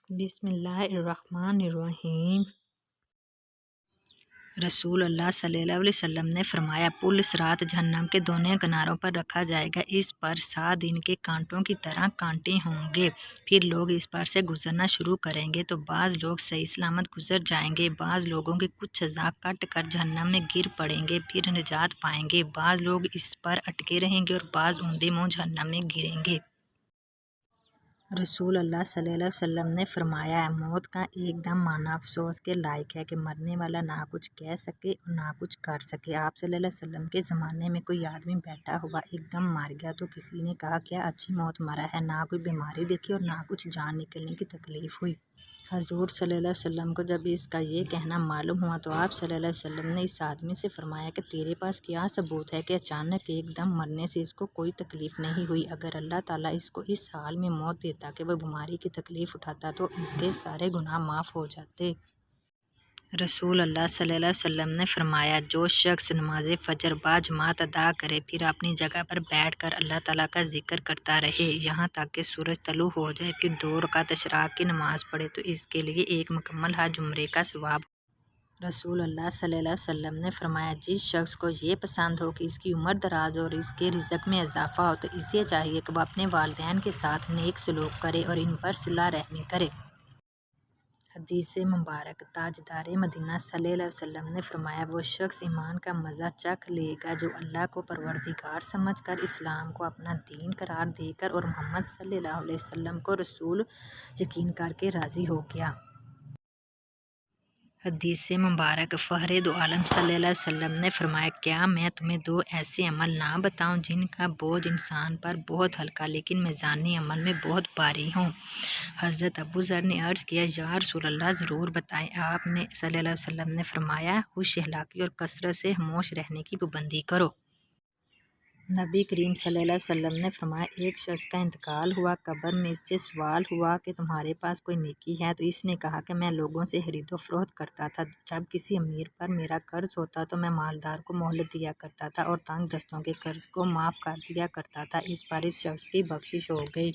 بسم اللہ الرحمن الرحیم۔ رسول اللہ صلی اللہ علیہ وسلم نے فرمایا، پل صراط جہنم کے دونوں کناروں پر رکھا جائے گا، اس پر 7 دن کے کانٹوں کی طرح کانٹے ہوں گے۔ پھر لوگ اس پر سے گزرنا شروع کریں گے تو بعض لوگ صحیح سلامت گزر جائیں گے، بعض لوگوں کے کچھ اعضاء کٹ کر جہنم میں گر پڑیں گے پھر نجات پائیں گے، بعض لوگ اس پر اٹکے رہیں گے اور بعض اوندے منہ جہنم میں گریں گے۔ رسول اللہ صلی اللہ علیہ وسلم نے فرمایا، موت کا ایک دم معنی افسوس کے لائق ہے کہ مرنے والا نہ کچھ کہہ سکے اور نہ کچھ کر سکے۔ آپ صلی اللہ علیہ وسلم کے زمانے میں کوئی آدمی بیٹھا ہوا ایک دم مر گیا تو کسی نے کہا کیا اچھی موت مرا ہے، نہ کوئی بیماری دیکھی اور نہ کچھ جان نکلنے کی تکلیف ہوئی۔ حضور صلی اللہ علیہ وسلم کو جب اس کا یہ کہنا معلوم ہوا تو آپ صلی اللہ علیہ وسلم نے اس آدمی سے فرمایا کہ تیرے پاس کیا ثبوت ہے کہ اچانک ایک دم مرنے سے اس کو کوئی تکلیف نہیں ہوئی؟ اگر اللہ تعالیٰ اس کو اس حال میں موت دیتا کہ وہ بیماری کی تکلیف اٹھاتا تو اس کے سارے گناہ معاف ہو جاتے۔ رسول اللہ صلی اللہ علیہ وسلم نے فرمایا، جو شخص نماز فجر باجماعت ادا کرے پھر اپنی جگہ پر بیٹھ کر اللہ تعالیٰ کا ذکر کرتا رہے یہاں تک کہ سورج طلوع ہو جائے، پھر 2 رکعت اشراق کی نماز پڑھے تو اس کے لیے ایک مکمل حج عمرے کا ثواب۔ رسول اللہ صلی اللہ علیہ وسلم نے فرمایا، جس شخص کو یہ پسند ہو کہ اس کی عمر دراز ہو اور اس کے رزق میں اضافہ ہو تو اسے چاہیے کہ وہ اپنے والدین کے ساتھ نیک سلوک کرے اور ان پر صلہ رحمی کرے۔ حدیث مبارک، تاجدار مدینہ صلی اللہ علیہ وسلم نے فرمایا، وہ شخص ایمان کا مزہ چکھ لے گا جو اللہ کو پروردگار سمجھ کر، اسلام کو اپنا دین قرار دے کر اور محمد صلی اللہ علیہ وسلم کو رسول یقین کر کے راضی ہو گیا۔ حدیث مبارک، فخر دو عالم صلی اللہ علیہ وسلم نے فرمایا، کیا میں تمہیں 2 ایسے عمل نہ بتاؤں جن کا بوجھ انسان پر بہت ہلکا لیکن میزانی عمل میں بہت بھاری ہوں؟ حضرت ابو ذر نے عرض کیا، یا رسول اللہ ضرور بتائیں۔ آپ نے صلی اللہ علیہ وسلم نے فرمایا، ہوش اخلاقی اور کثرت سے خاموش رہنے کی پابندی کرو۔ نبی کریم صلی اللہ علیہ وسلم نے فرمایا، ایک شخص کا انتقال ہوا، قبر میں اس سے سوال ہوا کہ تمہارے پاس کوئی نیکی ہے؟ تو اس نے کہا کہ میں لوگوں سے خرید و فروخت کرتا تھا، جب کسی امیر پر میرا قرض ہوتا تو میں مالدار کو مہلت دیا کرتا تھا اور تنگ دستوں کے قرض کو معاف کر دیا کرتا تھا۔ اس پر اس شخص کی بخشش ہو گئی۔